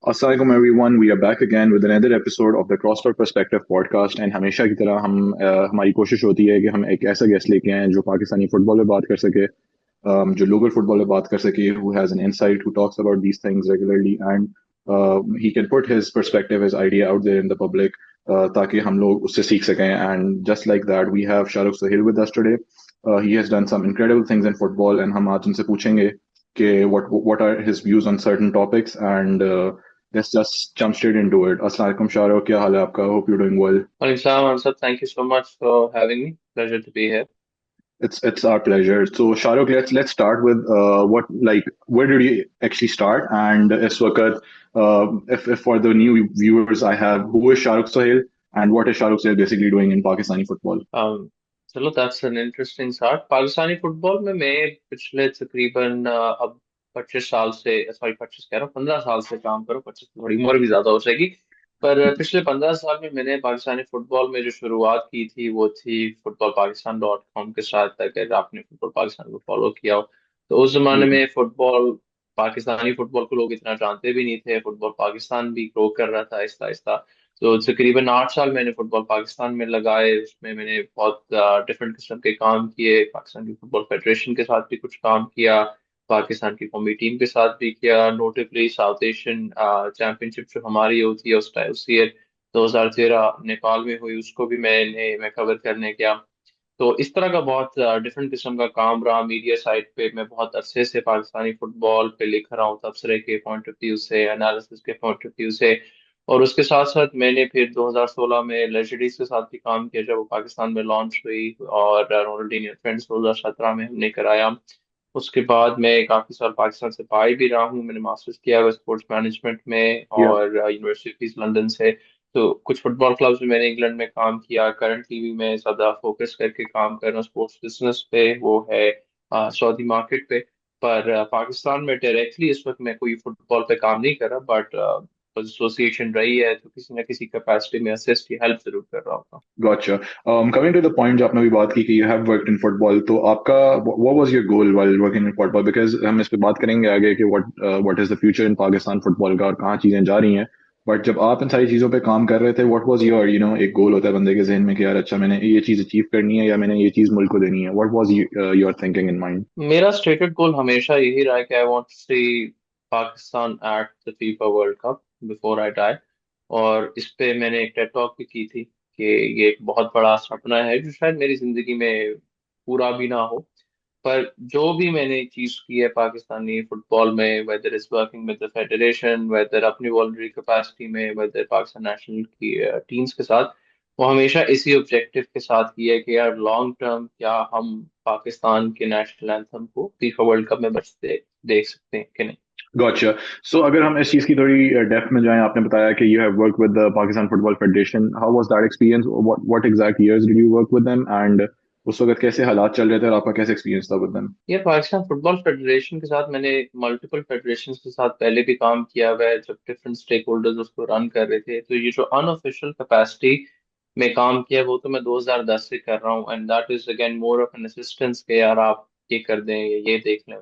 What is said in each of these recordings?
Assalamualaikum everyone. We are back again with another episode of the Crossroad Perspective podcast and हमेशा की तरह हमारी कोशिश होती है कि हम एक ऐसा गेस्ट लेके आएं जो पाकिस्तानी फुटबॉल में बात कर सके, जो लोकल फुटबॉल में बात कर सके, who has an insight, who talks about these things regularly and he can put his perspective, his idea out there in the public, ताकि हम लोग उससे सीख सकें. And just like that we have Shahrukh Sahil with us today. He has done some incredible things in football and हम आज उनसे पूछेंगे कि what are his views on certain topics and let's just jump straight into it. Assalamu alaikum Shahrukh, क्या हाल है आपका? Hope you're doing well. Well, Islam Ansar, thank you so much for having me. Pleasure to be here. It's our pleasure. So Shahrukh, let's start with what like where did you actually start? And इस वक्त if for the new viewers I have, who is Shahrukh Sahil and what is Shahrukh Sahil basically doing in Pakistani football? चलो that's an interesting start. Pakistani football में मैं पिछले तकरीबन अब 25 साल से, सॉरी 25 कह रहा हूँ, 15 साल से काम करूँ। 25 थोड़ी उम्र भी ज्यादा हो जाएगी। पर पिछले 15 साल में मैंने पाकिस्तानी फुटबॉल में जो शुरुआत की थी वो थी footballpakistan.com के साथ। अगर आपने फुटबॉल पाकिस्तान को फॉलो किया हो तो उस जमाने बिल्कुल. में फुटबॉल, पाकिस्तानी फुटबॉल को लोग इतना जानते भी नहीं थे। फुटबॉल पाकिस्तान भी ग्रो कर रहा था आहिस्ता आहिस्ता। तो तकरीबन 8 साल मैंने फुटबॉल पाकिस्तान में लगाए। उसमें मैंने बहुत डिफरेंट किस्म के काम किए। पाकिस्तान की फुटबॉल फेडरेशन के साथ भी कुछ काम किया, पाकिस्तान की कौमी टीम के साथ भी किया। नोटेबली साउथ एशियन चैंपियनशिप जो हमारी होती है उस टाइम उस ईयर 2013 नेपाल में हुई, उसको भी मैं कवर करने गया। तो इस तरह का बहुत डिफरेंट किस्म का काम रहा। मीडिया साइड पे मैं बहुत अरसे से पाकिस्तानी फुटबॉल पे लिख रहा हूँ, तबसरे के पॉइंट ऑफ व्यू से, एनालिसिस के पॉइंट ऑफ व्यू से। और उसके साथ साथ मैंने फिर 2016 में लेजेंडरीज के साथ भी काम किया जब वो पाकिस्तान में लॉन्च हुई। और रोनाल्डीनियो फ्रेंड्स 2017 में हमने कराया। उसके बाद मैं काफी साल पाकिस्तान से बाहर भी रहा हूँ। मैंने मास्टर्स किया हुआ स्पोर्ट्स मैनेजमेंट में Yeah. और यूनिवर्सिटीज लंदन से। तो कुछ फुटबॉल क्लब्स में मैंने इंग्लैंड में काम किया। करंटली भी मैं ज्यादा फोकस करके काम कर रहा हूँ स्पोर्ट्स बिजनेस पे, वो है सऊदी मार्केट पे। पर पाकिस्तान में डायरेक्टली इस वक्त मैं कोई फुटबॉल पे काम नहीं कर रहा, बट एसोसिएशन रही है तो किसी ना किसी कैपेसिटी में असिस्ट या हेल्प जरूर कर रहा होता Gotcha. Coming to the point जो आपने अभी बात की कि you have worked in football, तो आपका what was your goal while working in football? Because हम इस पे बात करेंगे आगे कि what is the future in Pakistan football का और कहाँ चीजें जा रही हैं. बट जब आप इन सारी चीजों पे काम कर रहे थे, what was your एक गोल होता है बंदे के जहन में कि यार अच्छा मैंने ये चीज अचीव करनी है या मैंने ये चीज मुल्क को देनी है. What was your thinking in mind? हूँ। मेरा स्टेटेड गोल हमेशा यही रहा है कि I want to see Pakistan at the FIFA World Cup before I die. और इस पे मैंने एक टेड टॉक भी की थी कि ये एक बहुत बड़ा सपना है जो शायद मेरी जिंदगी में पूरा भी ना हो। पर जो भी मैंने चीज की है पाकिस्तानी फुटबॉल में, whether is working with the federation, whether अपनी वॉलंटरी कैपेसिटी में, वेदर पाकिस्तान नेशनल की टीम्स के साथ, वो हमेशा इसी ऑब्जेक्टिव के साथ की है कि यार लॉन्ग टर्म क्या हम पाकिस्तान के नेशनल एंथम को फीफा वर्ल्ड कप में बचते देख सकते हैं कि नहीं। Gotcha. So अगर हम इस चीज की थोड़ी डेप्थ में जाएं, आपने बताया कि you have worked with the Pakistan Football Federation. How was that experience? What exact years did you work with them? And उस वक्त कैसे हालात चल रहे थे और आपका कैसे एक्सपीरियंस था with them? ये पाकिस्तान फुटबॉल फेडरेशन के साथ मैंने मल्टीपल फेडरेशन के साथ पहले भी काम किया हुआ है, जब डिफरेंट स्टेक होल्डर्स उसको रन कर रहे थे। तो ये जो अनऑफिशियल कैपेसिटी में काम किया वो तो मैं 2010 से कर रहा हूँ। And that is again more of an assistance के यार आप ये कर दें या ये देख लें।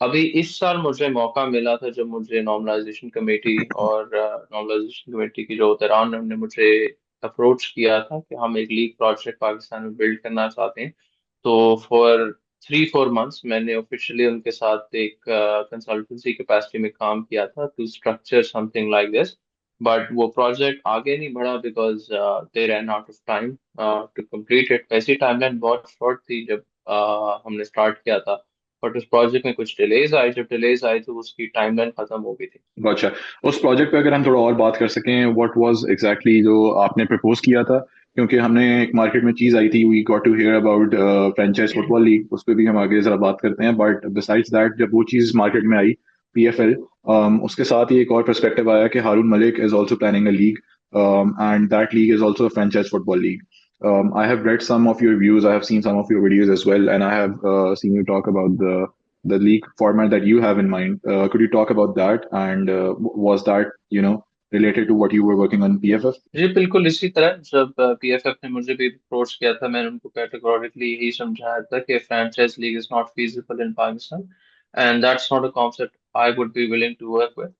अभी इस साल मुझे मौका मिला था जब मुझे नॉर्मलाइजेशन कमेटी और नॉर्मलाइजेशन कमेटी की जो दौरान उन्होंने मुझे अप्रोच किया था कि हम एक लीग प्रोजेक्ट पाकिस्तान में बिल्ड करना चाहते हैं। तो फॉर 3-4 मंथ्स मैंने ऑफिशियली उनके साथ एक कंसल्टेंसी कैपेसिटी में काम किया था to structure something like this. But वो प्रोजेक्ट आगे नहीं बढ़ा because they ran out of time to complete it. वैसी टाइमलाइन बहुत शॉर्ट थी जब हमने स्टार्ट किया था। बट उस प्रोजेक्ट में कुछ डिलेज आए, जब डिलेज आए तो उसकी टाइमलाइन खत्म हो गई थी। Gotcha. उस प्रोजेक्ट पे अगर हम थोड़ा और बात कर सकें, what was exactly जो आपने प्रपोज किया था? क्योंकि हमने एक मार्केट में चीज आई थी, we got to hear about franchise football league. उस पे भी हम आगे जरा बात करते हैं. बट besides that जब वो चीज मार्केट में आई, PFL, उसके साथ ही एक और पर्सपेक्टिव आया कि हारून Malik is also planning a league, and that league is also a franchise football league. I have read some of your views, I have seen some of your videos as well, and I have seen you talk about the league format that you have in mind. Could you talk about that? And was that, related to what you were working on PFF? जी बिल्कुल इसी तरह जब PFF ने मुझे भी approach किया था, मैंने उनको कैटेगोरिकली यही समझाया था कि franchise league is not feasible in Pakistan and that's not a concept I would be willing to work.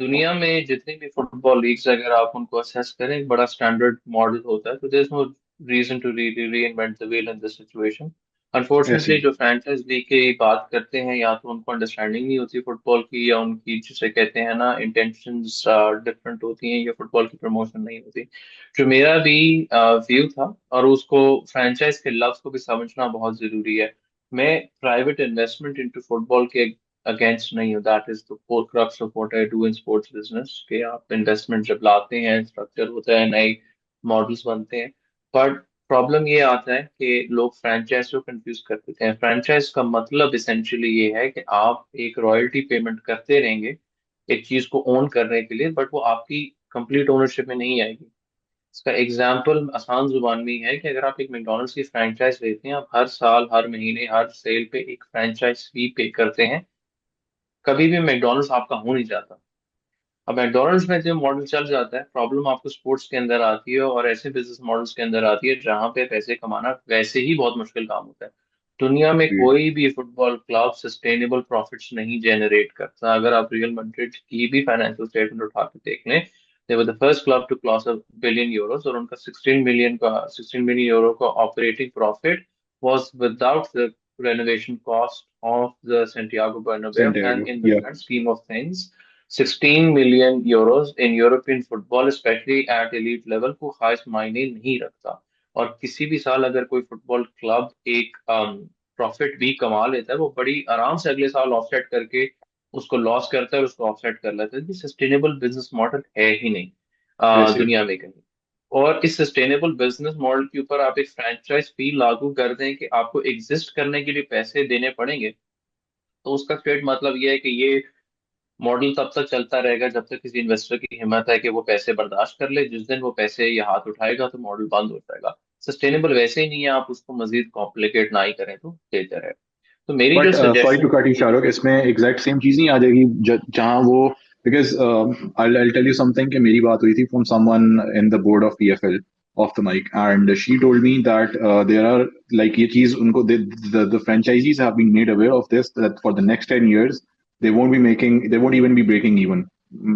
दुनिया में जितनी भी फुटबॉल लीग्स अगर आप उनको असेस करें, एक बड़ा स्टैंडर्ड मॉडल होता है, तो there is no reason to reinvent the wheel in this situation. ऐसे अनफॉर्चुनेटली ही। जो फ्रैंचाइज लीग की बात करते हैं, या तो उनको अंडरस्टैंडिंग नहीं होती फुटबॉल की, या उनकी जिसे कहते हैं ना इंटेंशंस डिफरेंट होती हैं, या फुटबॉल की प्रमोशन नहीं होती। जो मेरा भी व्यू था, और उसको फ्रैंचाइज के लफ्ज को भी समझना बहुत जरूरी है। मैं प्राइवेट इन्वेस्टमेंट इनटू फुटबॉल के अगेंस्ट नहीं हूँ। That is the core crux of what I do in sports business, कि आप इन्वेस्टमेंट जब लाते हैं, स्ट्रक्चर होता है, नए मॉडल्स बनते हैं। बट प्रॉब्लम ये आता है कि लोग फ्रैंचाइज को कंफ्यूज कर देते हैं। फ्रैंचाइज का मतलब इसेंशियली ये है कि आप एक रॉयल्टी पेमेंट करते रहेंगे एक चीज को ओन करने के लिए, बट वो आपकी कंप्लीट ओनरशिप में नहीं आएगी। इसका एग्जाम्पल आसान जुबान में ही है कि अगर आप एक मैकडोनल्ड्स की फ्रैंचाइज लेते हैं, आप हर साल, हर महीने, हर सेल पे एक फ्रैंचाइज फी पे करते हैं, कभी भी मैकडोनल्ड्स आपका हो नहीं जाता। अब मैकडोनल्ड्स में जो मॉडल चल जाता है, प्रॉब्लम आपको स्पोर्ट्स के अंदर आती है, और ऐसे बिजनेस मॉडल्स के अंदर आती है जहां पे पैसे कमाना वैसे ही बहुत मुश्किल काम होता है। दुनिया में जी। कोई भी फुटबॉल क्लब सस्टेनेबल प्रॉफिट्स नहीं जनरेट करता। अगर आप रियल मैड्रिड की भी फाइनेंशियल स्टेटमेंट उठा के देख लें, they were the first club to cross a billion euros, और उनका 16 मिलियन यूरो का operating profit was without the renovation cost of the Santiago Bernabeu, and Santiago in the या। grand scheme of things, 16 million euros in European football, especially at elite level, को खास मायने नहीं रखता। और किसी भी साल अगर कोई फुटबॉल क्लब एक प्रॉफिट भी कमा लेता है, वो बड़ी आराम से अगले साल ऑफसेट करके उसको लॉस करता है और उसको ऑफसेट कर लेता है। सस्टेनेबल बिजनेस मॉडल है ही नहीं ऐसे ही। दुनिया में कहीं। और इस सस्टेनेबल बिजनेस मॉडल के ऊपर आप एक फ्रैंचाइज फी लागू कर दें कि आपको एग्जिस्ट करने के लिए पैसे देने पड़ेंगे, तो उसका स्ट्रेट मतलब ये है कि ये मॉडल तब तक चलता रहेगा जब तक किसी इन्वेस्टर की हिम्मत है कि वो पैसे बर्दाश्त कर ले। जिस दिन वो पैसे ये हाथ उठाएगा तो मॉडल बंद हो जाएगा। सस्टेनेबल वैसे ही नहीं है, आप उसको मजीद कॉम्प्लिकेट ना ही करें तो बेहतर है। तो मेरी जो but sorry to suggestion cut you थी। शाहरुख, इसमें एग्जैक्ट सेम चीज नहीं आ जाएगी जहाँ वो, because I tell you something कि मेरी बात हुई थी from someone in the board of PFL of the mic, and she told me that there are like ये चीज उनको the franchisees have been made aware of this that for the next 10 years they won't even be breaking even,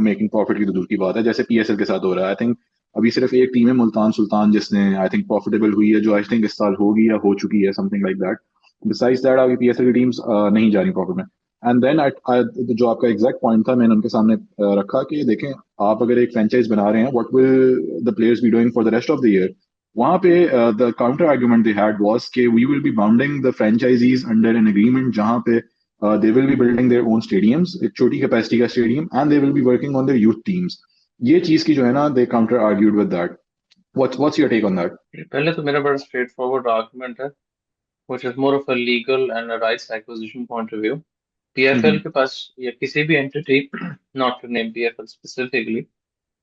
making profit की तो दूर की बात है, जैसे पीएसएल के साथ हो रहा है। आई थिंक अभी सिर्फ एक टीम है मुल्तान सुल्तान जिसने आई थिंक प्रॉफिटेबल हुई है, जो आई थिंक इस साल होगी या हो चुकी है, something like that. Besides that आगे पीएसएल की टीम्स नहीं जा रही प्रॉफिट में। एंड देन जो आपका एग्जैक्ट पॉइंट था मैंने उनके सामने रखा कि देखें, आप अगर एक फ्रेंचाइज बना रहे हैं, what will the players be doing for the rest of the year. वहां पे the counter argument they had was कि we will be bounding the franchisees under an agreement जहां पे they will be building their own stadiums, एक छोटी capacity का stadium, and they will be working on their youth teams. ये चीज की जो है ना, they counter argued with that. What's your take on that? पहले तो मेरा बड़ा स्ट्रेट फॉरवर्ड आर्गुमेंट है, which is more of a legal and a rights acquisition point of view. PFL के पास, या किसी भी entity, not to name PFL specifically,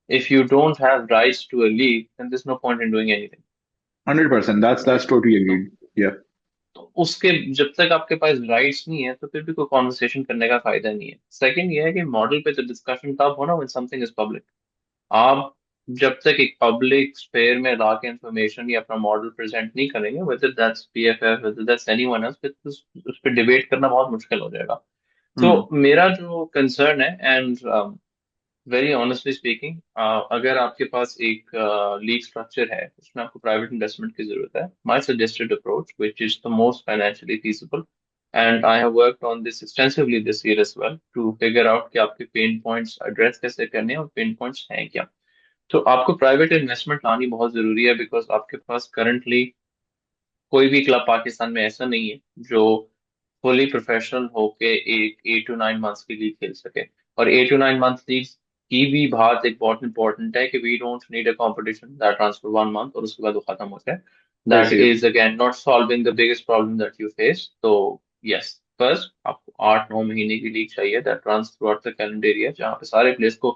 if you don't have rights to a league, then there's no point in doing anything. 100%, that's totally तो, agreed. Yeah. तो उसके जब तक आपके पास राइट्स नहीं है, तो फिर भी कोई कॉन्वर्सेशन करने का फायदा नहीं है। सेकंड ये है कि मॉडल पे तो डिस्कशन तब होना when something is public। आप जब तक एक पब्लिक स्फेयर में ला के इंफॉर्मेशन या अपना मॉडल प्रेजेंट नहीं करेंगे, whether that's PFF, whether that's anyone else, फिर उस पर डिबेट करना बहुत मुश्किल हो जाएगा। तो Hmm. मेरा जो कंसर्न है, एंड वेरी ऑनेस्टली स्पीकिंग, अगर आपके पास एक लीग स्ट्रक्चर है, उसमें आपको प्राइवेट इन्वेस्टमेंट की जरूरत है, my suggested approach which is the most financially feasible, and I have worked on this extensively this year as well, to figure out कि आपके पेन पॉइंट्स एड्रेस कैसे करने हैं और पेन पॉइंट्स हैं क्या। तो आपको प्राइवेट इन्वेस्टमेंट लानी बहुत जरूरी है, बिकॉज आपके पास करंटली कोई भी क्लब पाकिस्तान में ऐसा नहीं है जो फुली प्रोफेशनल होके एक 8 to 9 मंथ्स की लीग खेल सके। और 8 to 9 मंथ लीग की भी बात एक बहुत इंपॉर्टेंट है कि we don't need a competition that runs for 1 month और उसके बाद वो खत्म हो जाए। दैट ऐसे ही। Is again not solving the biggest problem that you face. तो यस, फर्स्ट आपको 8-9 महीने की लीग चाहिए that runs throughout the calendar year, जहाँ पे सारे प्लेयर्स को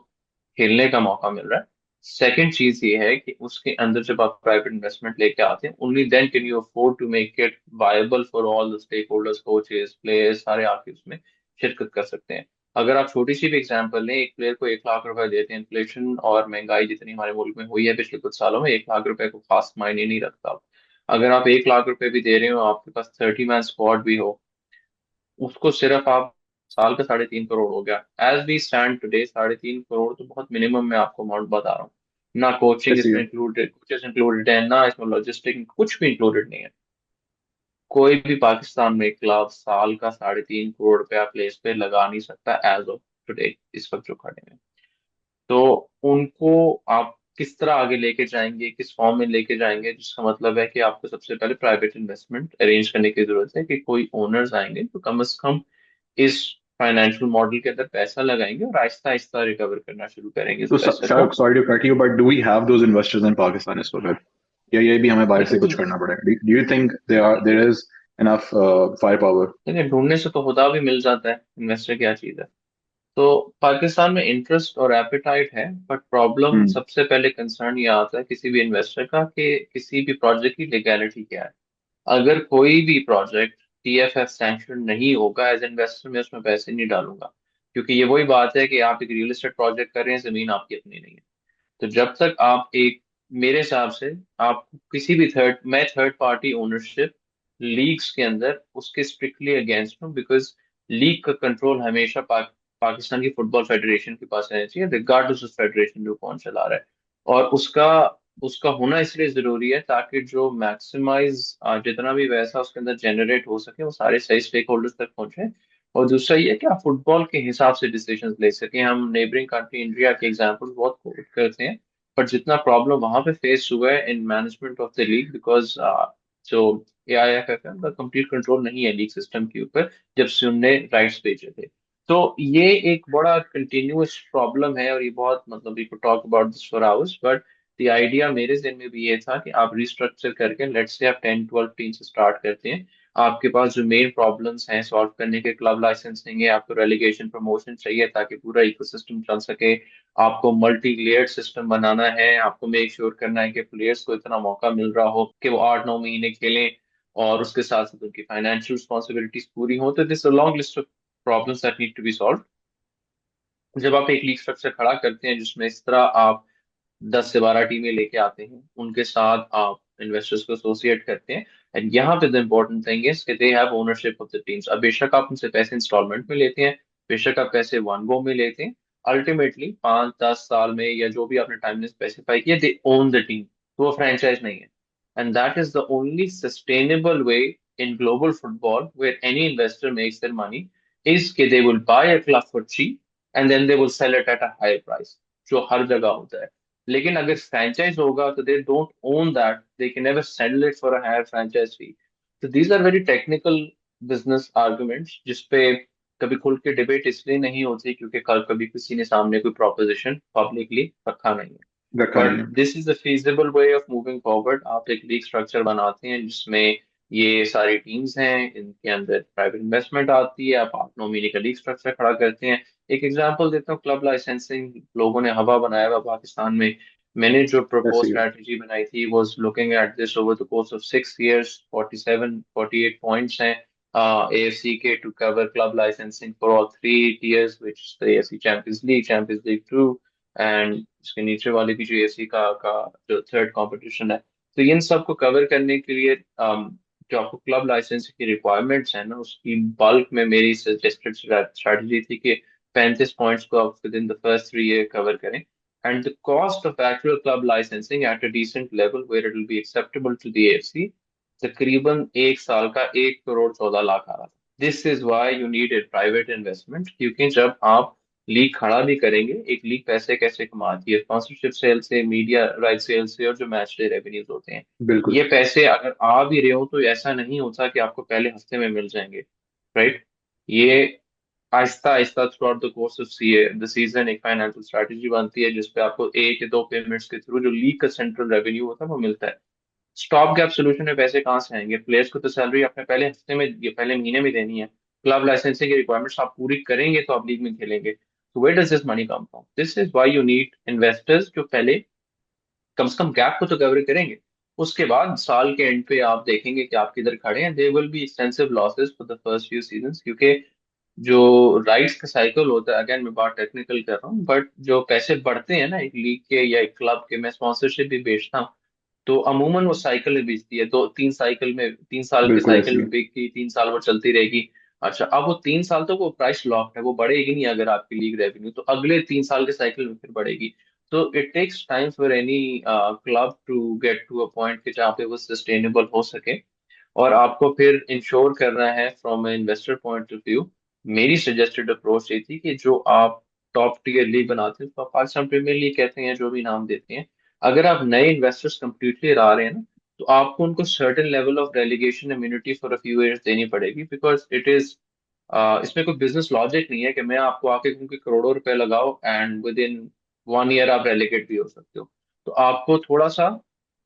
खेलने का मौका मिल रहा है। सेकेंड चीज ये है कि उसके अंदर जब आप प्राइवेट इन्वेस्टमेंट लेके आते हैं, only then can you afford to make it viable for all the stakeholders, coaches, players, सारे आके उसमें शिरकत कर सकते हैं। अगर आप छोटी सी भी एग्जांपल लें, एक प्लेयर को 1 लाख रुपए देते हैं, इन्फ्लेशन और महंगाई जितनी हमारे मुल्क में हुई है पिछले कुछ सालों में, 1 लाख रुपए को खास मायने नहीं रखता। अगर आप 1 लाख रुपए भी दे रहे हो, आपके पास 30 मैन स्क्वाड भी हो, उसको सिर्फ आप साल का 3.5 करोड़ हो गया। As we stand today 3.5 crore तो बहुत मिनिमम मैं आपको अमाउंट बता रहा हूँ। ना कोचिंग ऐसी इसमें है। इंक्लूडेड, कोचेस इंक्लूडेड है, ना इसमें लॉजिस्टिक, कुछ भी इंक्लूडेड नहीं है। कोई भी पाकिस्तान में क्लब साल का 3.5 करोड़ रुपया प्लेस पे लगा नहीं सकता एज ऑफ टुडे, इस वक्त जो खड़े हैं। तो उनको आप किस तरह आगे लेके जाएंगे, किस फॉर्म में लेके जाएंगे, जिसका मतलब है कि आपको सबसे पहले प्राइवेट इन्वेस्टमेंट अरेंज करने की जरूरत है कि कोई ओनर्स आएंगे तो कम से कम इस फाइनेंशियल मॉडल के अंदर पैसा लगाएंगे और आहिस्ता आहिस्ता रिकवर करना शुरू करेंगे इस तो पैसे को। शायद, sorry to cut you, but do we have those investors in Pakistan इस वक्त, या ये भी हमें बाहर से कुछ देखिए करना पड़ेगा? Do you think there is enough firepower? देखिए, ढूंढने से तो खुदा भी मिल जाता है, इन्वेस्टर क्या चीज है। तो पाकिस्तान में इंटरेस्ट और एपेटाइट है, बट प्रॉब्लम हम्म। सबसे पहले कंसर्न ये आता है किसी भी इन्वेस्टर का कि किसी भी प्रोजेक्ट की लीगैलिटी क्या है। अगर कोई भी प्रोजेक्ट टीएफएफ सैंक्शन नहीं होगा, एज इन्वेस्टर मैं उसमें पैसे नहीं डालूंगा। क्योंकि ये वही बात है कि आप एक रियल एस्टेट प्रोजेक्ट कर रहे हैं, जमीन आपकी अपनी नहीं है। तो जब तक आप एक, मेरे हिसाब से आप किसी भी थर्ड पार्टी ओनरशिप लीग्स के अंदर उसके स्ट्रिक्टली अगेंस्ट हूँ। बिकॉज लीग का कंट्रोल हमेशा पाकिस्तान की फुटबॉल फेडरेशन के पास रहना चाहिए, रिगार्डलेस उस फेडरेशन जो कौन चला रहा है। और उसका उसका होना इसलिए जरूरी है ताकि जो मैक्सिमाइज जितना भी पैसा उसके अंदर जनरेट हो सके वो सारे सही स्टेक होल्डर्स तक पहुंचे। और दूसरा ये कि आप फुटबॉल के हिसाब से डिसीजंस ले सकें। हम नेबरिंग कंट्री इंडिया के एग्जांपल्स बहुत quote करते हैं, पर जितना प्रॉब्लम वहां पे फेस हुआ है in management of the league, because जो एआईएफएफ है उनका कंप्लीट कंट्रोल नहीं है लीग सिस्टम के ऊपर, जब से उनने राइट्स भेजे थे। तो ये एक बड़ा कंटिन्यूअस प्रॉब्लम है और ये बहुत, मतलब we could talk about this for hours, but the idea मेरे जहन में भी ये था कि आप रिस्ट्रक्चर करके, लेट्स से आप 10-12 टीम से स्टार्ट करते हैं। आपके पास जो मेन प्रॉब्लम्स हैं सॉल्व करने के, क्लब लाइसेंसिंग है, आपको रेलिगेशन प्रमोशन चाहिए ताकि पूरा इकोसिस्टम चल सके, आपको मल्टी लेयर्ड सिस्टम बनाना है, आपको मेक श्योर करना है कि प्लेयर्स को इतना मौका मिल रहा हो कि वो 8-9 महीने खेलें, और उसके साथ साथ उनकी फाइनेंशियल रिस्पॉन्सिबिलिटीज पूरी हो। तो this a long list of problems that need to be solve. जब आप एक लीग स्ट्रक्चर खड़ा करते हैं जिसमें इस तरह आप 10 से 12 टीमें लेके आते हैं, उनके साथ आप इन्वेस्टर्स को एसोसिएट करते हैं, एंड यहाँ पे द इम्पोर्टेंट थिंग इज कि they have ownership of the teams. अब बेशक आप उनसे पैसे इंस्टॉलमेंट में लेते हैं, बेशक आप पैसे वन गो में लेते हैं, अल्टीमेटली 5-10 साल में या जो भी आपने टाइम स्पेसिफाई किया, दे ओन द टीम। तो वो फ्रेंचाइज नहीं है। And that is the only sustainable way in global football where any investor makes their money, is के they will buy a club for cheap and then they will sell it at a high price, जो हर जगह होता है। लेकिन अगर franchise होगा तो they don't own that, they can never sell it for a higher franchise fee. तो these are very technical business arguments जिसपे कभी खुल के डिबेट इसलिए नहीं होती क्योंकि कल कभी किसी ने सामने कोई प्रोपोजिशन पब्लिकली रखा नहीं है। रखा नहीं बट है। This is the feasible way of moving forward. आप एक लीग स्ट्रक्चर बनाते हैं जिसमें ये सारी टीम्स हैं, इनके अंदर प्राइवेट इन्वेस्टमेंट आती है, आप 8-9 महीने का लीग स्ट्रक्चर खड़ा करते हैं। एक एग्जांपल देता हूँ, क्लब लाइसेंसिंग लोगों ने हवा बनाया हुआ पाकिस्तान में। मैंने जो प्रपोज ऐसी है। स्ट्रेटजी बनाई थी was looking at this over the course of 6 years, 47-48 points हैं AFC के to cover club licensing for all 3 tiers, which is the AFC champions league 2, and इसके नीचे वाले भी जो AFC का जो थर्ड कंपटीशन है। तो इन सब को कवर करने के लिए जो आपको क्लब लाइसेंस की रिक्वायरमेंट्स है ना, उसकी बल्क में मेरी सजेस्टेड स्ट्रेटजी थी कि 35 पॉइंट्स को आप with in the first 3 year cover करें। And the cost of actual club licensing at a decent level where it will be acceptable to the AFC, तकरीबन एक साल का 1 करोड़ 14 लाख आ रहा था। This is why you need a private investment, क्योंकि जब आप लीग खड़ा भी करेंगे, एक लीग पैसे कैसे कमाती है, स्पॉन्सरशिप सेल से, मीडिया राइट सेल से, और जो मैच डे रेवेन्यूज होते हैं। बिल्कुल। ये पैसे अगर आ भी रहे हो तो ऐसा नहीं होता कि आपको पहले हफ्ते में मिल जाएंगे, राइट। ये Aahista Aahista through out the course of the season एक फाइनेंशियल स्ट्रेटजी बनती है जिसपे आपको 1 या 2 पेमेंट्स के थ्रू जो लीग का सेंट्रल रेवेन्यू होता है वो मिलता है। स्टॉप गैप सोल्यूशन में पैसे कहाँ से आएंगे? प्लेयर्स को तो सैलरी आपने पहले हफ्ते में या पहले महीने में देनी है। क्लब लाइसेंसिंग की रिक्वायरमेंट्स आप पूरी करेंगे तो आप लीग में खेलेंगे। तो where does this money come from? This is why you need investors जो पहले कम से कम गैप को तो कवर करेंगे। उसके बाद साल के एंड पे आप देखेंगे कि आप किधर खड़े हैं। There will be extensive losses for the first few seasons, क्योंकि जो राइट्स का साइकिल होता है, अगेन मैं बात टेक्निकल कर रहा हूँ, बट जो पैसे बढ़ते हैं ना एक लीग के या एक क्लब के, मैं स्पॉन्सरशिप भी बेचता हूँ, तो अमूमन वो साइकिल में बेचती है, 2-3 साइकिल में, 3 साल की बिल्कुल ऐसी साइकिल है। में बिक की, 3 साल वो चलती रहेगी। अच्छा, अब वो 3 साल तक वो प्राइस लॉक्ड है, वो बढ़ेगी नहीं अगर आपकी लीग रेवेन्यू, तो अगले 3 साल के साइकिल में फिर बढ़ेगी। तो it takes time for any club to get to a point कि जहाँ पे वो सस्टेनेबल हो सके। और आपको फिर इंश्योर करना है from a investor point of view. मेरी सजेस्टेड अप्रोच ये थी कि जो आप टॉप टीयर लीग बनाते हैं, तो आप पाकिस्तान प्रीमियर लीग कहते हैं, जो भी नाम देते हैं, अगर आप नए इन्वेस्टर्स कंप्लीटली ला रहे हैं ना, तो आपको उनको certain level of relegation immunity for a few years देनी पड़ेगी, बिकॉज इट इज इसमें कोई बिजनेस लॉजिक नहीं है कि मैं आपको आके कहूँ कि करोड़ों रुपए लगाओ एंड विद इन 1 ईयर आप रेलिगेट भी हो सकते हो। तो आपको थोड़ा सा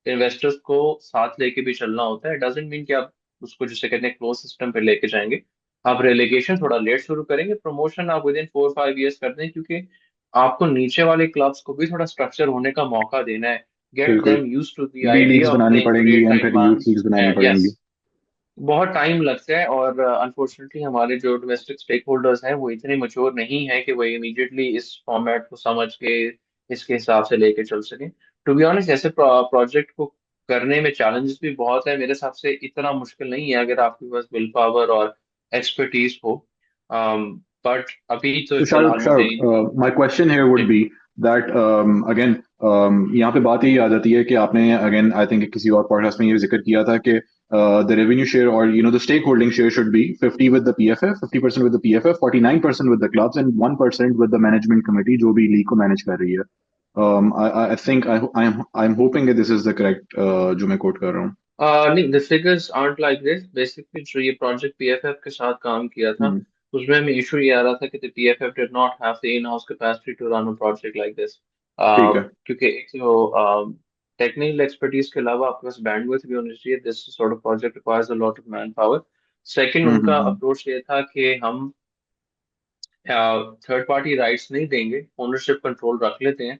इन्वेस्टर्स को साथ लेके भी चलना होता है। डजेंट मीन कि आप उसको जिसे कहते हैं क्लोज सिस्टम पे लेके जाएंगे। आप रेलिगेशन थोड़ा लेट शुरू करेंगे, प्रमोशन आप विद इन 4 5 ईयर्स कर दें, क्योंकि आपको नीचे वाले क्लब्स को भी थोड़ा स्ट्रक्चर होने का मौका देना है। गेट बिल्कुल। Them use to the B leagues idea of बनानी प्लेइंग पड़ेंगी ग्रेट एंड नाइन फिर यूथ मंथ्स लीग्स बनानी यस। पड़ेंगी। बहुत टाइम लगता है, और अनफॉर्चुनेटली हमारे जो डोमेस्टिक स्टेक होल्डर्स हैं वो इतने मच्योर नहीं है कि वो इमीडिएटली इस फॉर्मेट को समझ के इसके हिसाब से लेके चल सकें। टू बी ऑनेस्ट, ऐसे प्रोजेक्ट को करने में चैलेंजेस भी बहुत है, मेरे हिसाब से इतना मुश्किल नहीं है अगर आपके पास विल पावर और एक्सपर्टीज हो। बट अभी तो So फिलहाल मुझे Shahrukh, my question here would be that again यहाँ पे बात यही आ जाती है कि आपने again I think किसी और पॉडकास्ट में ये जिक्र किया था कि the revenue share or the stakeholding share should be 50 with the PFF, 50% with the PFF, 49% with the clubs and 1% with the management committee जो भी लीग को मैनेज कर रही है. I think I'm hoping that this is the correct जो मैं coat कर रहा हूँ. नहीं, the figures art like this. Basically जो ये प्रोजेक्ट पीएफएफ के साथ काम किया था, हम्म, उसमें हमें इशू ये आ रहा था कि the PFF did not have the in house capacity to run a project like this. ठीक है. क्योंकि एक जो टेक्निकल एक्सपर्टीज के अलावा आपके पास बैंडविड्थ भी होनी चाहिए। This sort of project requires a lot of man power. Second, उनका हम्म. अप्रोच ये था कि हम थर्ड पार्टी राइट्स नहीं देंगे, ओनरशिप कंट्रोल रख लेते हैं,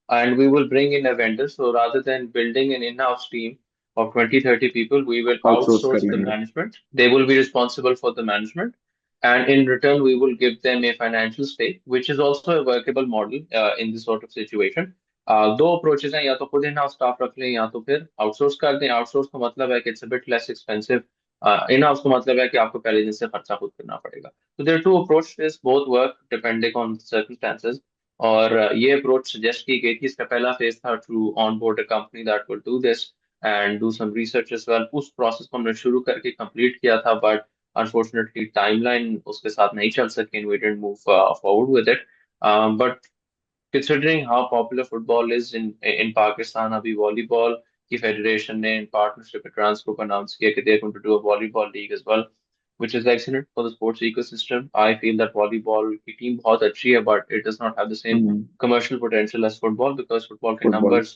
and we will bring in a vendor. So rather than building an in house team of 20 30 people, we will outsource कर outsource the लेंगे. management. They will be responsible for the management, and in return we will give them a financial stake, which is also a workable model in this sort of situation. दो approaches हैं, या तो खुद in house staff रख लें या तो फिर आउटसोर्स कर दें। आउटसोर्स का मतलब है कि it's a bit less expensive. In house का मतलब है कि आपको पहले दिन से खर्चा खुद करना पड़ेगा। तो there two approaches, both work depending on circumstances. और ये अप्रोच सजेस्ट की गई थी। इसका पहला फेज था to onboard a company that will do this and do some research as well. उस प्रोसेस को हमने शुरू करके कंप्लीट किया था, बट अनफॉर्चुनेटली टाइमलाइन उसके साथ नहीं चल सकी and we didn't move forward with it. But considering how popular football is in Pakistan, अभी वॉलीबॉल की फेडरेशन ने इन पार्टनरशिप में ट्रांसको को अनाउंस किया कि they are going to do a volleyball league as well, which is excellent for the sports ecosystem. I feel that volleyball की team बहुत अच्छी है, but it does not have the same hmm. commercial potential as football, because football के football. numbers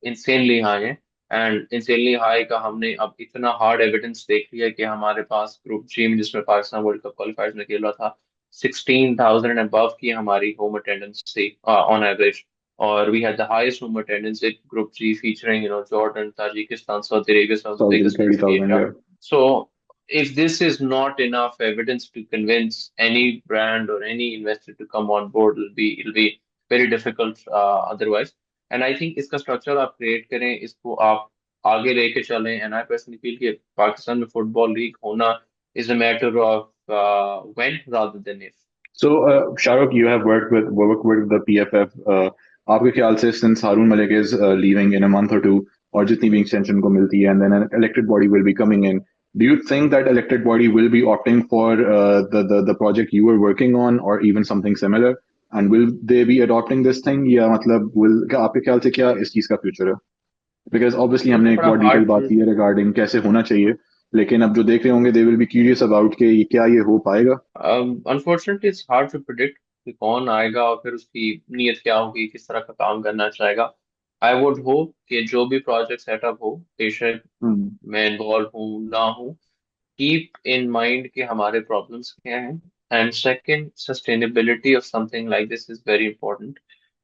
insanely high हैं। And insanely high का हमने अब इतना हार्ड एविडेंस देख लिया कि हमारे पास ग्रुप जी में, जिसमें पाकिस्तान वर्ल्ड कप क्वालिफायर्स में खेला था, 16,000 एंड above की हमारी होम अटेंडेंस थी ऑन एवरेज। और we had the highest home attendance in group G, featuring Jordan, Tajikistan, Saudi Arabia, some of the Saudi biggest thirty leagues in thousand, Asia. yeah. So if this is not enough evidence to convince any brand or any investor to come on board, it'll be very difficult otherwise. And I think इसका structure आप create करें, इसको आप आगे लेके चलें। And I personally feel कि पाकिस्तान में फुटबॉल लीग होना is a matter of when rather than if. So, Shahrukh, you have worked with the PFF. आपके ख्याल से since Harun Malik is leaving in a month or two, और जितनी भी extension को मिलती है, and then an elected body will be coming in, do you think that elected body will be opting for the project you were working on, or even something similar? And will they be adopting this thing? या मतलब will आपके ख्याल से क्या इस चीज का future है? Because obviously देखो, हमने एक बड़ा बहुत डिटेल बात हार्ड। की है regarding कैसे होना चाहिए, लेकिन अब जो देख रहे होंगे they will be curious about कि क्या ये हो पाएगा? Unfortunately it's hard to predict कि कौन आएगा और फिर उसकी नीयत क्या होगी, किस तरह का काम करना चाहेगा। आई वुड होप कि जो भी प्रोजेक्ट सेटअप हो, बेशक हम्म. मैं इन्वॉल्व हूँ ना हूँ, कीप इन माइंड कि हमारे प्रॉब्लम्स क्या हैं। And second, sustainability of something like this is very important.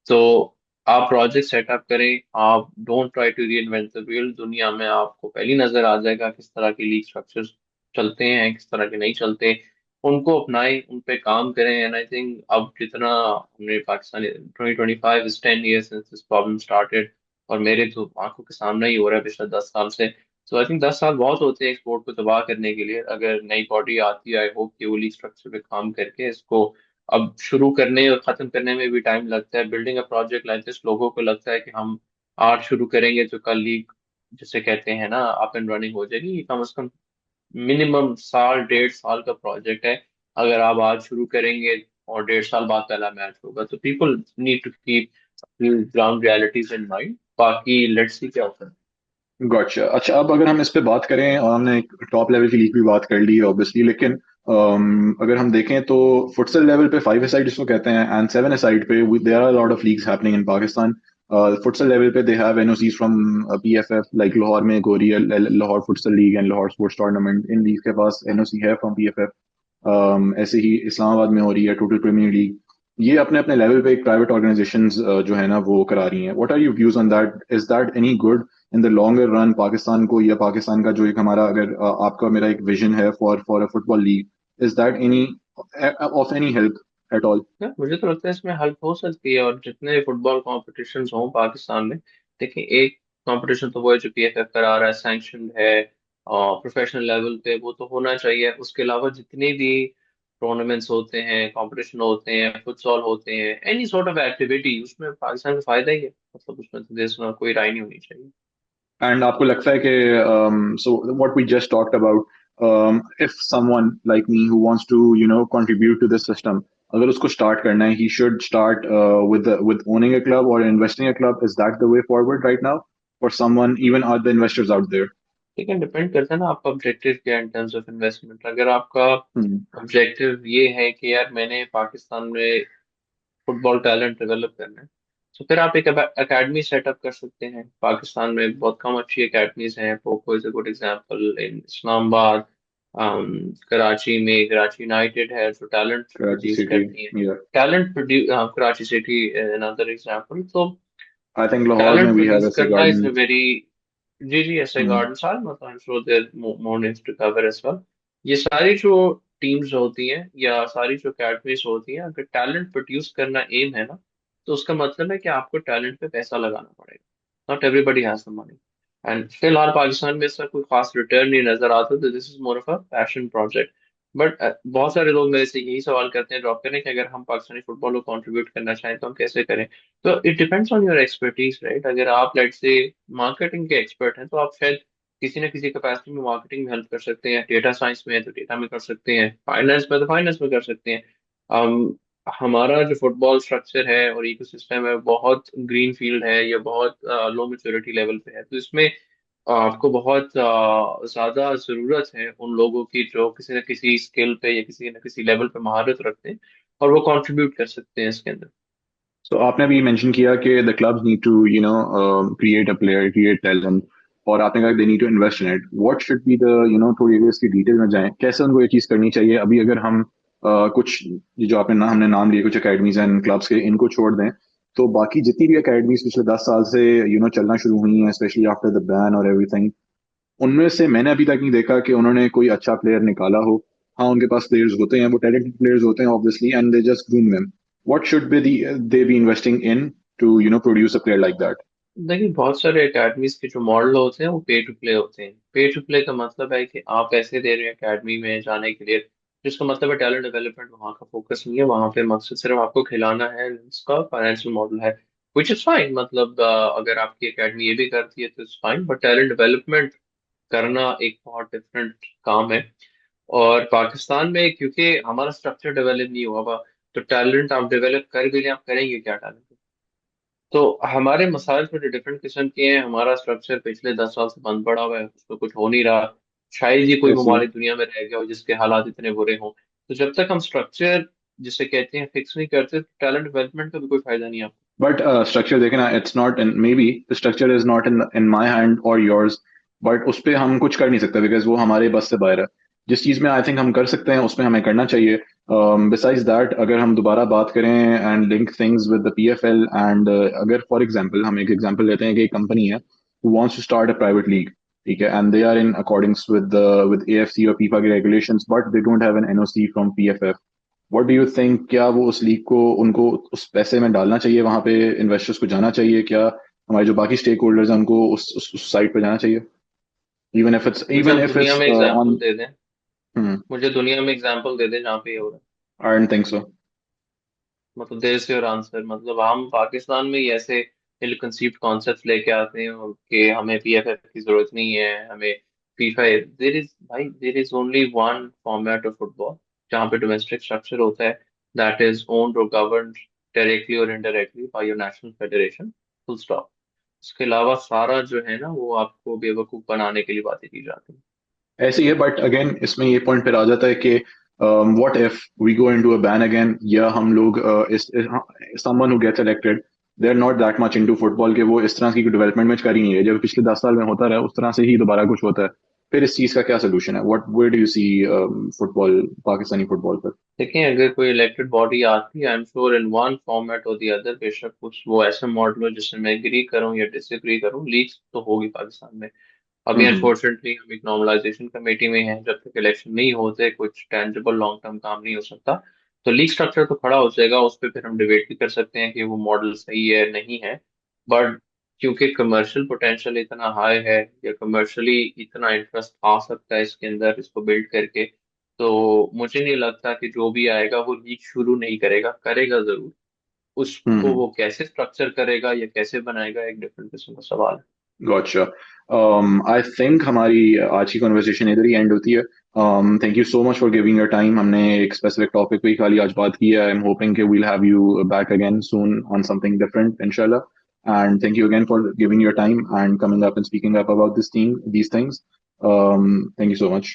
तो आप प्रोजेक्ट सेटअप करें, आप don't try to reinvent the wheel. दुनिया में आपको पहली नजर आ जाएगा किस तरह के लीग स्ट्रक्चर्स चलते हैं, किस तरह के नहीं चलते। उनको अपनाएं, उन पे काम करें। एंड आई थिंक अब जितना हमने Pakistan, 2025 is 10 years since this problem started, और मेरे तो आंखों के सामने ही हो रहा है पिछले 10 साल से। सो आई थिंक 10 साल बहुत होते हैं स्पोर्ट को तबाह करने के लिए। अगर नई बॉडी आती है, आई होप कि वो लीग स्ट्रक्चर पे काम करके इसको अब शुरू करने और खत्म करने में भी टाइम लगता है। Building a project like this, लोगों को लगता है कि हम आज शुरू करेंगे तो कल लीग जिसे कहते हैं ना अप एंड रनिंग हो जाएगी। ये कम से कम मिनिमम साल 1.5 साल का प्रोजेक्ट है। अगर आप आज शुरू करेंगे और 1.5 साल बाद पहला मैच होगा, तो people need to keep ground realities in mind. बाकी लेट्स सी क्या होता है। गॉटचा। अच्छा, अब अगर हम इस पे बात करें, और हमने एक टॉप लेवल की लीग भी बात कर ली है ऑब्वियसली, लेकिन अगर हम देखें तो फुटसल लेवल पे 5 ए साइड जिसको कहते हैं एंड 7 ए साइड पे there are lot of leagues happening in Pakistan. Futsal level पे they have NOCs from PFF, like Lahore में एक हो रही है Lahore futsal league and Lahore sports tournament, इन लीग के पास एनओसी है फ्रॉम पीएफएफ। ऐसे ही इस्लामाबाद में हो रही है टोटल प्रीमियर लीग। ये अपने अपने लेवल पे एक प्राइवेट ऑर्गेनाइजेशंस जो है ना वो करा रही हैं। What are you views on that? Is that any good in the longer run Pakistan को, या पाकिस्तान का जो एक हमारा, अगर आपका मेरा एक विजन है for for a football league, is that any of any help at all? मुझे तो लगता है इसमें हेल्प हो सकती है। और जितने फुटबॉल कॉम्पिटिशन्स हों पाकिस्तान में, देखिए एक कंपटीशन तो वो है जो पीएफएफ करा रहा है, सैंक्शन है और प्रोफेशनल लेवल पे वो तो होना चाहिए। उसके अलावा जितने भी टूर्नामेंट्स होते हैं, कंपटीशन होते हैं, फुटसॉल होते हैं, एनी सॉर्ट ऑफ एक्टिविटी, उसमें पाकिस्तान को फायदा ही है। मतलब उसमें तो देश में कोई राय नहीं होनी चाहिए। एंड आपको लगता है कि so what we just talked about, if someone like me who wants to contribute to this system, अगर उसको स्टार्ट करना है, he should start with owning a club or investing a club? Is that the way forward right now for someone, even are the investors out there? ठीक है, depend करता है ना आपका ऑब्जेक्टिव क्या है इन टर्म्स ऑफ इन्वेस्टमेंट। अगर आपका Hmm. ऑब्जेक्टिव ये है कि यार मैंने पाकिस्तान में फुटबॉल टैलेंट डेवलप करना है, तो फिर आप एक एकेडमी सेटअप कर सकते हैं। पाकिस्तान में बहुत कम अच्छी एकेडमीज हैं। Poco is a good example in Islamabad. Karachi में कराची यूनाइटेड है जो टैलेंट Karachi प्रोड्यूस City, करती है। yeah. Talent produce, Karachi city another example. तो I think Lahore talent mein we have produce SA करना इज अ Garden. वेरी, जी जी, ऐसे Hmm. गार्डन साल मतलब I am sure there more needs to cover as well. ये सारी जो टीम्स होती हैं या सारी जो अकेडमीज होती हैं, अगर टैलेंट प्रोड्यूस करना एम है ना, तो उसका मतलब है कि आपको टैलेंट पे पैसा लगाना पड़ेगा। Not everybody has the money. And फिलहाल पाकिस्तान में इसका कोई खास रिटर्न नहीं नजर आता, तो this is more of a passion project. But बहुत सारे लोग मेरे से यही सवाल करते हैं ड्रॉप करें कि अगर हम पाकिस्तानी फुटबॉल को कंट्रीब्यूट करना चाहें तो हम कैसे करें। तो it depends on your expertise, right. अगर आप लेट्स से मार्केटिंग के एक्सपर्ट हैं, तो आप शायद किसी न किसी कैपेसिटी में मार्केटिंग में हेल्प कर सकते हैं। डेटा साइंस में है तो डेटा में कर सकते हैं, फाइनेंस में तो फाइनेंस में कर सकते हैं। um, हमारा जो फुटबॉल स्ट्रक्चर है और इकोसिस्टम है बहुत ग्रीन फील्ड है या बहुत लो मेच्योरिटी लेवल पे है। तो इसमें आपको बहुत ज्यादा जरूरत है उन लोगों की जो किसी न किसी स्किल पे या किसी न किसी लेवल पे महारत रखते हैं और वो कंट्रीब्यूट कर सकते हैं इसके अंदर। So आपने अभी मेंशन किया कि the clubs need to create a player, create talent, और आपने कहा they need to invest in it. What should be the थोड़ी अगर इसकी डिटेल में जाएं, कैसे उनको ये चीज करनी चाहिए? अभी अगर हम कुछ ये जो हमने नाम लिए कुछ एकेडमीज एंड क्लब्स के, इनको छोड़ दें, तो बाकी जितनी भी एकेडमीज पिछले 10 साल से चलना शुरू हुई हैं, स्पेशली आफ्टर द बैन और एवरीथिंग, उनमें से मैंने अभी तक नहीं देखा कि उन्होंने कोई अच्छा प्लेयर निकाला हो। हाँ, उनके पास प्लेयर्स होते हैं, वो टैलेंटेड प्लेयर्स होते हैं obviously, and they just groom them. What should be they be investing in to produce a player like that? देखिए बहुत सारे एकेडमीज के जो मॉडल होते हैं वो पे टू प्ले होते हैं। पे टू प्ले का मतलब है कि आप पैसे दे रहे हैं एकेडमी में जाने के लिए, जिसका मतलब है टैलेंट डेवलपमेंट वहाँ का फोकस नहीं है। वहाँ पे मकसद सिर्फ आपको खिलाना है, इसका फाइनेंशियल मॉडल है। विच इज फाइन, मतलब अगर आपकी एकेडमी ये भी करती है तो it's fine, but talent development करना एक बहुत डिफरेंट काम है। और पाकिस्तान में क्योंकि हमारा स्ट्रक्चर डेवलप नहीं हुआ हुआ, तो टैलेंट आप डेवलप कर भी लें, आप करेंगे क्या टैलेंट? तो हमारे मसाइल थोड़े डिफरेंट किस्म के हैं। हमारा स्ट्रक्चर पिछले 10 साल से बंद पड़ा हुआ है, उस पर कुछ हो नहीं रहा। शायद ही कोई ऐसी ममालिक दुनिया में रह गया हो जिसके हालात इतने बुरे हों। तो जब तक हम स्ट्रक्चर जिसे कहते हैं फिक्स नहीं करते, टैलेंट डेवलपमेंट का भी कोई फायदा नहीं है आपको। बट स्ट्रक्चर देखे ना, it's not in, may be the structure is not in my hand और योर्स, बट उस पर हम कुछ कर नहीं सकते बिकॉज वो हमारे बस से बाहर है। जिस चीज में आई थिंक हम कर सकते हैं उसमें हमें करना चाहिए। बिसाइड्स दैट, अगर हम दोबारा बात करें and link things with the PFL, and अगर फॉर एग्जांपल हम एक एग्जांपल लेते हैं कि एक कंपनी है who wants to start a private league, ठीक है, and they are in accordance with AFC or FIFA के regulations, but they don't have an NOC from PFF. What do you think? क्या वो उस लीग को उनको उस पैसे में डालना चाहिए, वहां पे इन्वेस्टर्स को जाना चाहिए क्या? हमारे जो बाकी स्टेक होल्डर्स हैं उनको उस साइट पे जाना चाहिए? मुझे even आप if दुनिया it's में एग्जांपल on. दे दें, Hmm, मुझे दुनिया में एग्जांपल दे दें जहाँ पे ये हो रहा है। I don't think so. मतलब देयर इज योर आंसर, मतलब हम पाकिस्तान में ही ऐसे इल कंसीव्ड कॉन्सेप्ट लेके आते हैं कि हमें पीएफएफ की जरूरत नहीं है, हमें FIFA. There is only one format of football जहाँ पे डोमेस्टिक स्ट्रक्चर होता है, दैट इज ओन्ड और गवर्न्ड डायरेक्टली और indirectly by your national federation, full stop. उसके अलावा सारा जो है ना वो आपको बेवकूफ बनाने के लिए बातें की जाती हैं। ऐसे ही है, बट अगेन इसमें ये पॉइंट फिर आ जाता है कि what if we go into a ban again, या हम लोग someone who gets elected they are not that much into football के वो इस तरह की डेवलपमेंट में कर ही नहीं है, जब पिछले 10 साल में होता रहा उस तरह से ही दोबारा कुछ होता है। फिर इस चीज का क्या सोल्यूशन है? What where do you see football, Pakistani football पर? देखिए अगर कोई इलेक्टेड बॉडी आती है, I am sure in one format और द अदर, बेशक कुछ वो ऐसे मॉडल हो जिससे मैं एग्री करूं या डिसएग्री करूं, लीग्स तो होगी पाकिस्तान में। अभी हम्म। अनफॉर्चुनेटली हम एक नॉर्मलाइजेशन कमेटी में हैं, जब तक इलेक्शन नहीं होते कुछ टेंजिबल लॉन्ग टर्म काम नहीं हो सकता। तो लीग स्ट्रक्चर तो खड़ा हो जाएगा, उस पर फिर हम डिबेट भी कर सकते हैं कि वो मॉडल सही है नहीं है। बट क्योंकि कमर्शियल पोटेंशियल इतना हाई है, या कमर्शियली इतना इंटरेस्ट आ सकता है इसके अंदर इसको बिल्ड करके, तो मुझे नहीं लगता कि जो भी आएगा वो लीग शुरू नहीं करेगा, करेगा जरूर। उसको हम्म। वो कैसे स्ट्रक्चर करेगा या कैसे बनाएगा एक डिफरेंट किस्म का सवाल है। गॉटचा। आई थिंक हमारी आज की कन्वर्सेशन इधर ही एंड होती है। Thank you so much for giving your time. हमने एक स्पेसिफिक टॉपिक पे ही खाली आज बात की है। आई एम होपिंग कि we'll have you back again soon on something different इंशाल्लाह। And thank you again for giving your time and coming up and speaking up about this thing, these things. Thank you so much.